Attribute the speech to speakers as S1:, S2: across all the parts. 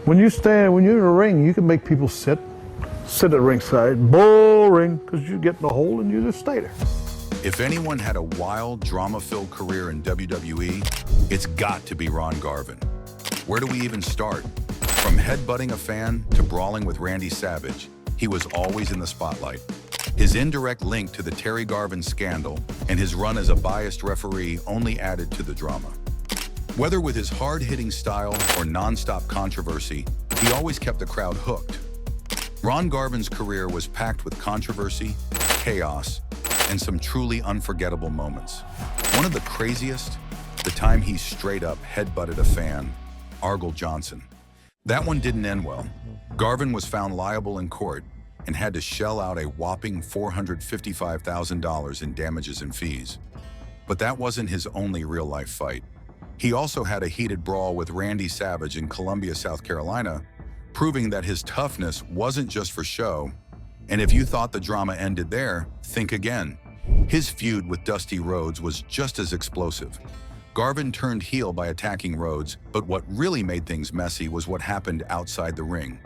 S1: When you're in a ring, you can make people sit at ringside, boring, because you get in the hole and you just stay there.
S2: If anyone had a wild, drama-filled career in WWE, it's got to be Ron Garvin. Where do we even start? From headbutting a fan to brawling with Randy Savage, he was always in the spotlight. His indirect link to the Terry Garvin scandal and his run as a biased referee only added to the drama. Whether with his hard-hitting style or non-stop controversy, he always kept the crowd hooked. Ron Garvin's career was packed with controversy, chaos, and some truly unforgettable moments. One of the craziest, the time he straight up headbutted a fan, Argyle Johnson. That one didn't end well. Garvin was found liable in court and had to shell out a whopping $455,000 in damages and fees. But that wasn't his only real-life fight. He also had a heated brawl with Randy Savage in Columbia, South Carolina, proving that his toughness wasn't just for show. And if you thought the drama ended there, think again. His feud with Dusty Rhodes was just as explosive. Garvin turned heel by attacking Rhodes, but what really made things messy was what happened outside the ring.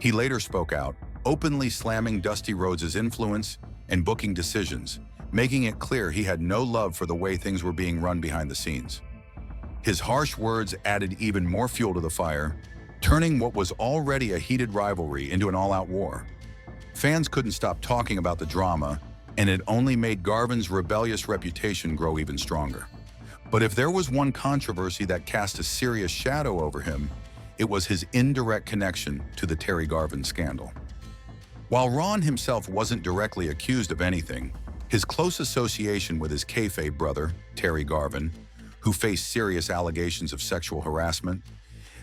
S2: He later spoke out, openly slamming Dusty Rhodes' influence and booking decisions, making it clear he had no love for the way things were being run behind the scenes. His harsh words added even more fuel to the fire, turning what was already a heated rivalry into an all-out war. Fans couldn't stop talking about the drama, and it only made Garvin's rebellious reputation grow even stronger. But if there was one controversy that cast a serious shadow over him, it was his indirect connection to the Terry Garvin scandal. While Ron himself wasn't directly accused of anything, his close association with his kayfabe brother, Terry Garvin, who faced serious allegations of sexual harassment,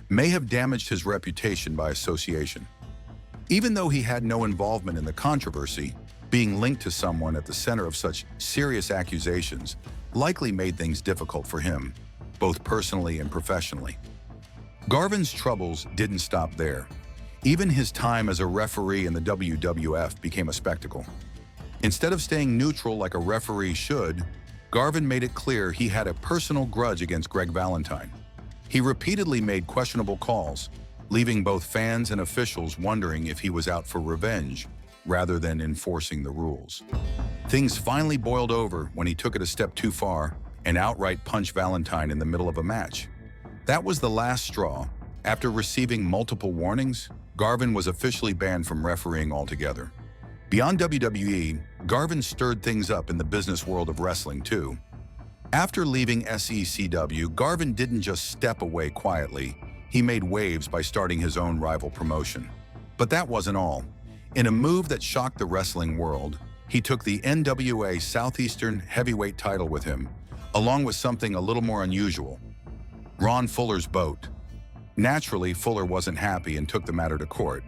S2: may have damaged his reputation by association. Even though he had no involvement in the controversy, being linked to someone at the center of such serious accusations likely made things difficult for him, both personally and professionally. Garvin's troubles didn't stop there. Even his time as a referee in the WWF became a spectacle. Instead of staying neutral like a referee should, Garvin made it clear he had a personal grudge against Greg Valentine. He repeatedly made questionable calls, leaving both fans and officials wondering if he was out for revenge rather than enforcing the rules. Things finally boiled over when he took it a step too far and outright punched Valentine in the middle of a match. That was the last straw. After receiving multiple warnings, Garvin was officially banned from refereeing altogether. Beyond WWE, Garvin stirred things up in the business world of wrestling too. After leaving SECW, Garvin didn't just step away quietly. He made waves by starting his own rival promotion. But that wasn't all. In a move that shocked the wrestling world, he took the NWA Southeastern Heavyweight title with him, along with something a little more unusual: Ron Fuller's boat. Naturally, Fuller wasn't happy and took the matter to court.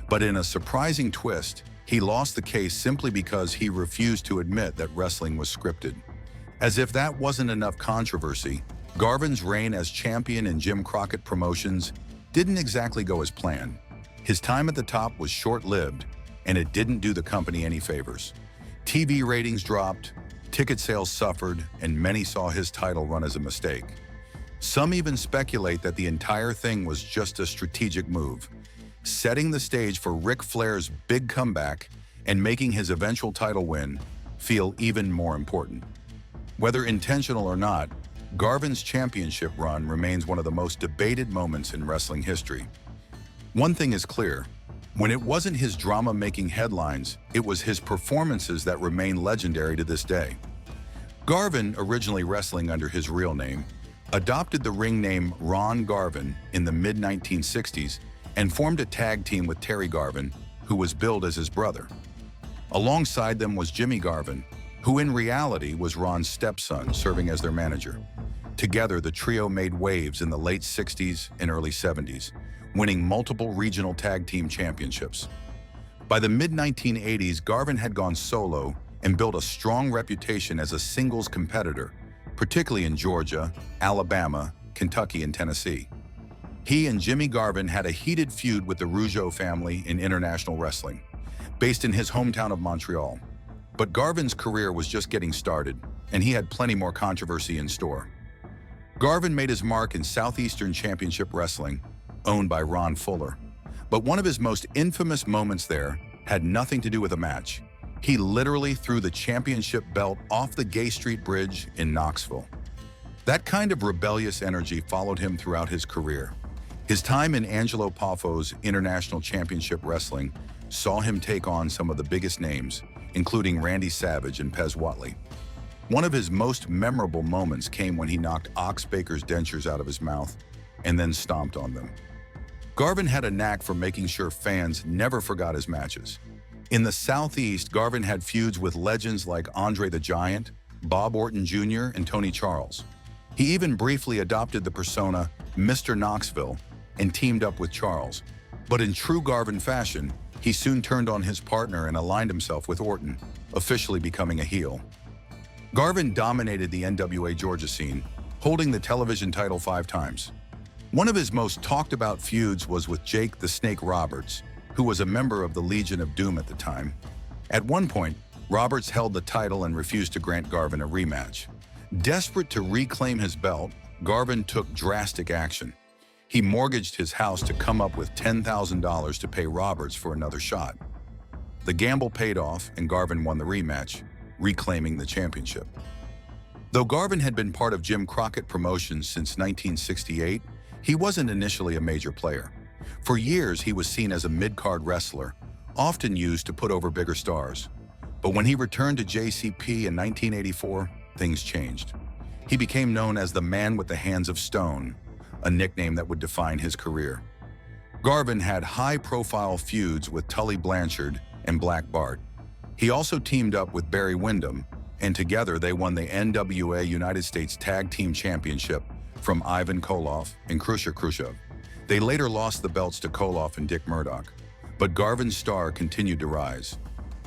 S2: But in a surprising twist, he lost the case simply because he refused to admit that wrestling was scripted. As if that wasn't enough controversy, Garvin's reign as champion in Jim Crockett Promotions didn't exactly go as planned. His time at the top was short-lived, and it didn't do the company any favors. TV ratings dropped, ticket sales suffered, and many saw his title run as a mistake. Some even speculate that the entire thing was just a strategic move, setting the stage for Ric Flair's big comeback and making his eventual title win feel even more important. Whether intentional or not, Garvin's championship run remains one of the most debated moments in wrestling history. One thing is clear: when it wasn't his drama-making headlines, it was his performances that remain legendary to this day. Garvin, originally wrestling under his real name, adopted the ring name Ron Garvin in the mid-1960s and formed a tag team with Terry Garvin, who was billed as his brother. Alongside them was Jimmy Garvin, who in reality was Ron's stepson, serving as their manager. Together, the trio made waves in the late 60s and early 70s, winning multiple regional tag team championships. By the mid-1980s, Garvin had gone solo and built a strong reputation as a singles competitor, particularly in Georgia, Alabama, Kentucky, and Tennessee. He and Jimmy Garvin had a heated feud with the Rougeau family in international wrestling, based in his hometown of Montreal. But Garvin's career was just getting started, and he had plenty more controversy in store. Garvin made his mark in Southeastern Championship Wrestling, owned by Ron Fuller. But one of his most infamous moments there had nothing to do with a match. He literally threw the championship belt off the Gay Street Bridge in Knoxville. That kind of rebellious energy followed him throughout his career. His time in Angelo Poffo's International Championship Wrestling saw him take on some of the biggest names, including Randy Savage and Pez Whatley. One of his most memorable moments came when he knocked Ox Baker's dentures out of his mouth and then stomped on them. Garvin had a knack for making sure fans never forgot his matches. In the Southeast, Garvin had feuds with legends like Andre the Giant, Bob Orton Jr., and Tony Charles. He even briefly adopted the persona Mr. Knoxville and teamed up with Charles. But in true Garvin fashion, he soon turned on his partner and aligned himself with Orton, officially becoming a heel. Garvin dominated the NWA Georgia scene, holding the television title 5 times. One of his most talked about feuds was with Jake the Snake Roberts, who was a member of the Legion of Doom at the time. At one point, Roberts held the title and refused to grant Garvin a rematch. Desperate to reclaim his belt, Garvin took drastic action. He mortgaged his house to come up with $10,000 to pay Roberts for another shot. The gamble paid off and Garvin won the rematch, reclaiming the championship. Though Garvin had been part of Jim Crockett Promotions since 1968, he wasn't initially a major player. For years, he was seen as a mid-card wrestler, often used to put over bigger stars. But when he returned to JCP in 1984, things changed. He became known as the Man with the Hands of Stone, a nickname that would define his career. Garvin had high-profile feuds with Tully Blanchard and Black Bart. He also teamed up with Barry Windham, and together they won the NWA United States Tag Team Championship from Ivan Koloff and Khrushchev Khrushchev. They later lost the belts to Koloff and Dick Murdoch, but Garvin's star continued to rise.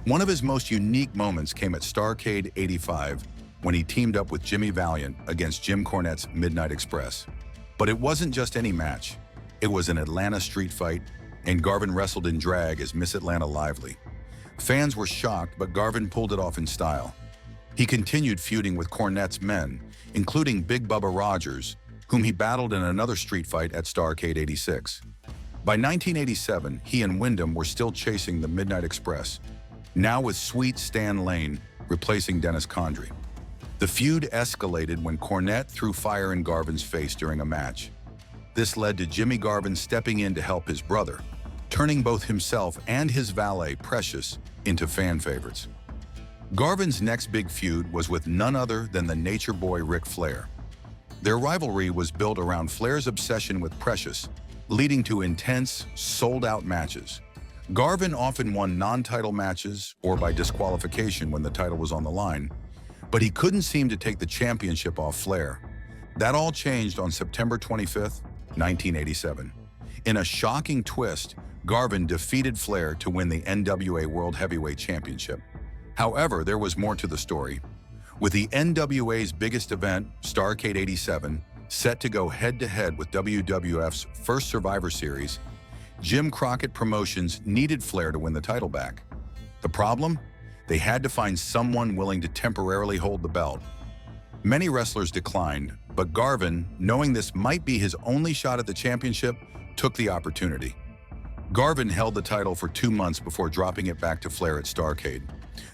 S2: One of his most unique moments came at Starrcade '85 when he teamed up with Jimmy Valiant against Jim Cornette's Midnight Express. But it wasn't just any match. It was an Atlanta street fight, and Garvin wrestled in drag as Miss Atlanta Lively. Fans were shocked, but Garvin pulled it off in style. He continued feuding with Cornette's men, including Big Bubba Rogers, whom he battled in another street fight at Starrcade '86. By 1987, he and Windham were still chasing the Midnight Express, now with Sweet Stan Lane replacing Dennis Condrey. The feud escalated when Cornette threw fire in Garvin's face during a match. This led to Jimmy Garvin stepping in to help his brother, turning both himself and his valet, Precious, into fan favorites. Garvin's next big feud was with none other than the Nature Boy Ric Flair. Their rivalry was built around Flair's obsession with Precious, leading to intense, sold-out matches. Garvin often won non-title matches or by disqualification when the title was on the line, but he couldn't seem to take the championship off Flair. That all changed on September 25th, 1987. In a shocking twist, Garvin defeated Flair to win the NWA World Heavyweight Championship. However, there was more to the story. With the NWA's biggest event, Starrcade '87, set to go head-to-head with WWF's first Survivor Series, Jim Crockett Promotions needed Flair to win the title back. The problem? They had to find someone willing to temporarily hold the belt. Many wrestlers declined, but Garvin, knowing this might be his only shot at the championship, took the opportunity. Garvin held the title for 2 months before dropping it back to Flair at Starrcade.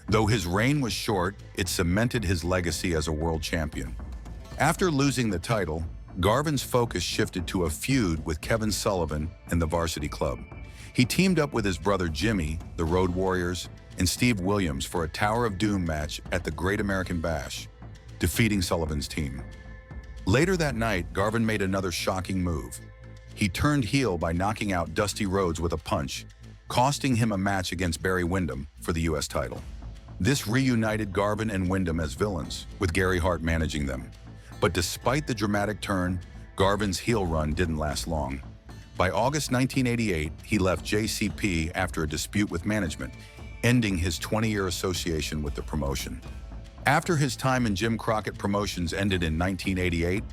S2: Though his reign was short, it cemented his legacy as a world champion. After losing the title, Garvin's focus shifted to a feud with Kevin Sullivan and the Varsity Club. He teamed up with his brother Jimmy, the Road Warriors, and Steve Williams for a Tower of Doom match at the Great American Bash, defeating Sullivan's team. Later that night, Garvin made another shocking move. He turned heel by knocking out Dusty Rhodes with a punch, costing him a match against Barry Windham for the U.S. title. This reunited Garvin and Windham as villains, with Gary Hart managing them. But despite the dramatic turn, Garvin's heel run didn't last long. By August 1988, he left JCP after a dispute with management, ending his 20-year association with the promotion. After his time in Jim Crockett Promotions ended in 1988,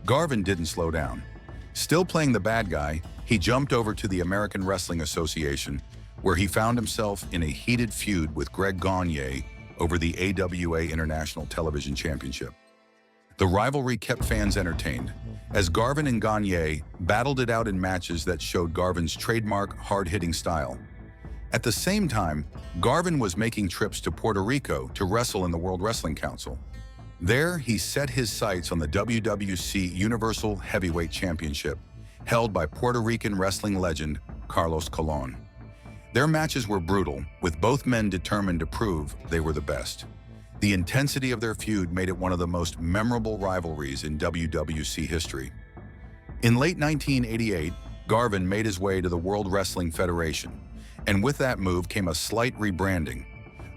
S2: Garvin didn't slow down. Still playing the bad guy, he jumped over to the American Wrestling Association, where he found himself in a heated feud with Greg Gagne over the AWA International Television Championship. The rivalry kept fans entertained, as Garvin and Gagne battled it out in matches that showed Garvin's trademark hard-hitting style. At the same time, Garvin was making trips to Puerto Rico to wrestle in the World Wrestling Council. There, he set his sights on the WWC Universal Heavyweight Championship, held by Puerto Rican wrestling legend Carlos Colon. Their matches were brutal, with both men determined to prove they were the best. The intensity of their feud made it one of the most memorable rivalries in WWC history. In late 1988, Garvin made his way to the World Wrestling Federation, and with that move came a slight rebranding.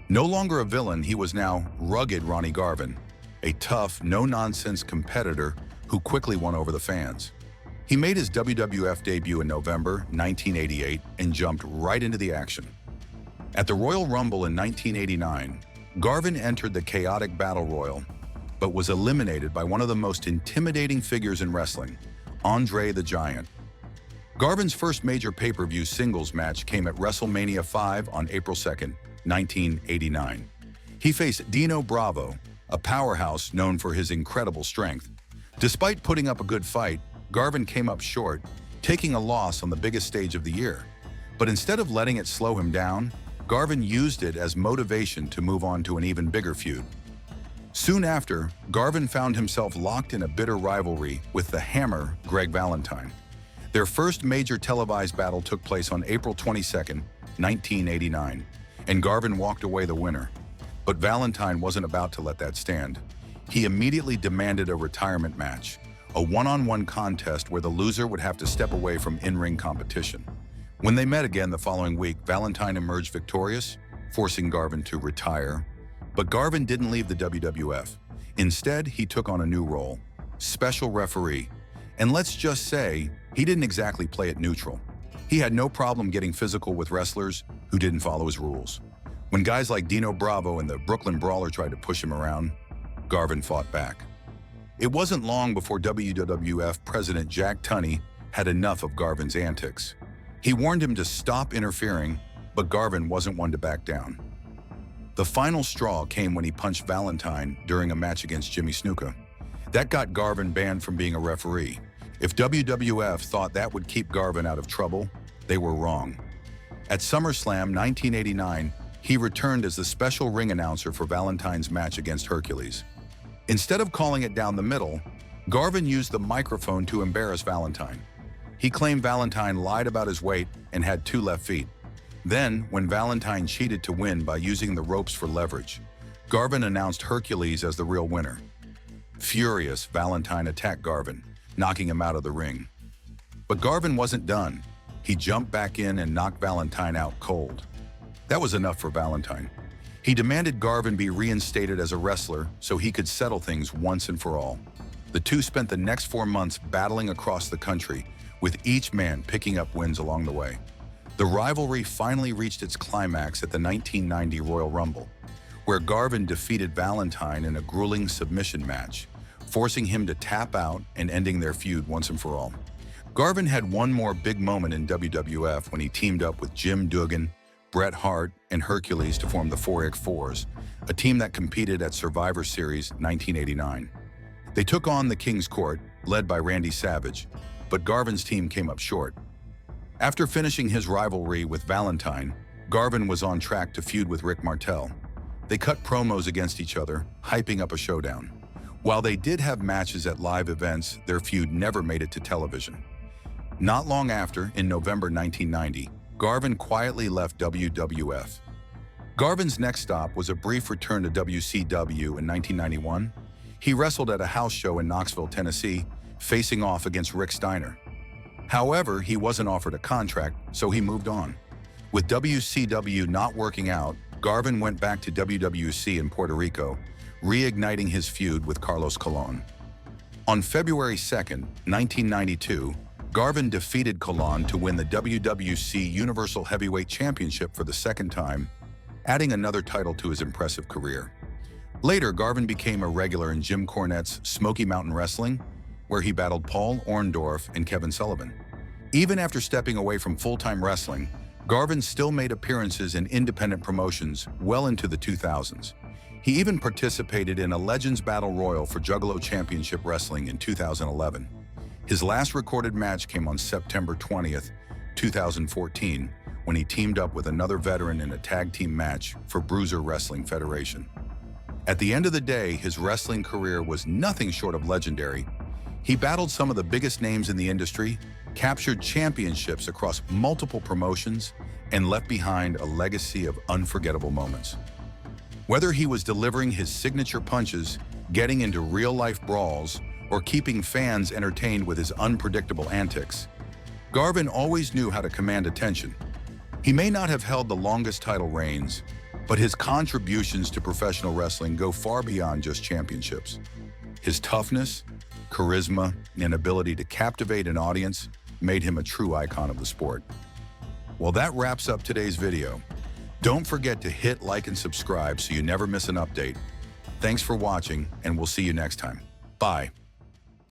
S2: No longer a villain, he was now rugged Ronnie Garvin, a tough, no-nonsense competitor who quickly won over the fans. He made his WWF debut in November 1988 and jumped right into the action. At the Royal Rumble in 1989, Garvin entered the chaotic Battle Royal, but was eliminated by one of the most intimidating figures in wrestling, Andre the Giant. Garvin's first major pay-per-view singles match came at WrestleMania 5 on April 2, 1989. He faced Dino Bravo, a powerhouse known for his incredible strength. Despite putting up a good fight, Garvin came up short, taking a loss on the biggest stage of the year. But instead of letting it slow him down, Garvin used it as motivation to move on to an even bigger feud. Soon after, Garvin found himself locked in a bitter rivalry with the Hammer, Greg Valentine. Their first major televised battle took place on April 22, 1989, and Garvin walked away the winner. But Valentine wasn't about to let that stand. He immediately demanded a retirement match, a one-on-one contest where the loser would have to step away from in-ring competition. When they met again the following week, Valentine emerged victorious, forcing Garvin to retire. But Garvin didn't leave the WWF. Instead, he took on a new role, special referee. And let's just say, he didn't exactly play it neutral. He had no problem getting physical with wrestlers who didn't follow his rules. When guys like Dino Bravo and the Brooklyn Brawler tried to push him around, Garvin fought back. It wasn't long before WWF President Jack Tunney had enough of Garvin's antics. He warned him to stop interfering, but Garvin wasn't one to back down. The final straw came when he punched Valentine during a match against Jimmy Snuka. That got Garvin banned from being a referee. If WWF thought that would keep Garvin out of trouble, they were wrong. At SummerSlam 1989, he returned as the special ring announcer for Valentine's match against Hercules. Instead of calling it down the middle, Garvin used the microphone to embarrass Valentine. He claimed Valentine lied about his weight and had 2 left feet. Then, when Valentine cheated to win by using the ropes for leverage, Garvin announced Hercules as the real winner. Furious, Valentine attacked Garvin, knocking him out of the ring. But Garvin wasn't done. He jumped back in and knocked Valentine out cold. That was enough for Valentine. He demanded Garvin be reinstated as a wrestler so he could settle things once and for all. The two spent the next 4 months battling across the country, with each man picking up wins along the way. The rivalry finally reached its climax at the 1990 Royal Rumble, where Garvin defeated Valentine in a grueling submission match, forcing him to tap out and ending their feud once and for all. Garvin had one more big moment in WWF when he teamed up with Jim Duggan, Bret Hart, and Hercules to form the 4x4s, a team that competed at Survivor Series 1989. They took on the King's Court, led by Randy Savage, but Garvin's team came up short. After finishing his rivalry with Valentine, Garvin was on track to feud with Rick Martel. They cut promos against each other, hyping up a showdown. While they did have matches at live events, their feud never made it to television. Not long after, in November 1990, Garvin quietly left WWF. Garvin's next stop was a brief return to WCW in 1991. He wrestled at a house show in Knoxville, Tennessee, facing off against Rick Steiner. However, he wasn't offered a contract, so he moved on. With WCW not working out, Garvin went back to WWC in Puerto Rico, reigniting his feud with Carlos Colon. On February 2, 1992, Garvin defeated Colon to win the WWC Universal Heavyweight Championship for the second time, adding another title to his impressive career. Later, Garvin became a regular in Jim Cornette's Smoky Mountain Wrestling, where he battled Paul Orndorff and Kevin Sullivan. Even after stepping away from full-time wrestling, Garvin still made appearances in independent promotions well into the 2000s. He even participated in a Legends Battle Royal for Juggalo Championship Wrestling in 2011. His last recorded match came on September 20th, 2014, when he teamed up with another veteran in a tag team match for Bruiser Wrestling Federation. At the end of the day, his wrestling career was nothing short of legendary. He battled some of the biggest names in the industry, captured championships across multiple promotions, and left behind a legacy of unforgettable moments. Whether he was delivering his signature punches, getting into real-life brawls, or keeping fans entertained with his unpredictable antics, Garvin always knew how to command attention. He may not have held the longest title reigns, but his contributions to professional wrestling go far beyond just championships. His toughness, charisma, and ability to captivate an audience made him a true icon of the sport. Well, that wraps up today's video. Don't forget to hit like and subscribe so you never miss an update. Thanks for watching, and we'll see you next time. Bye.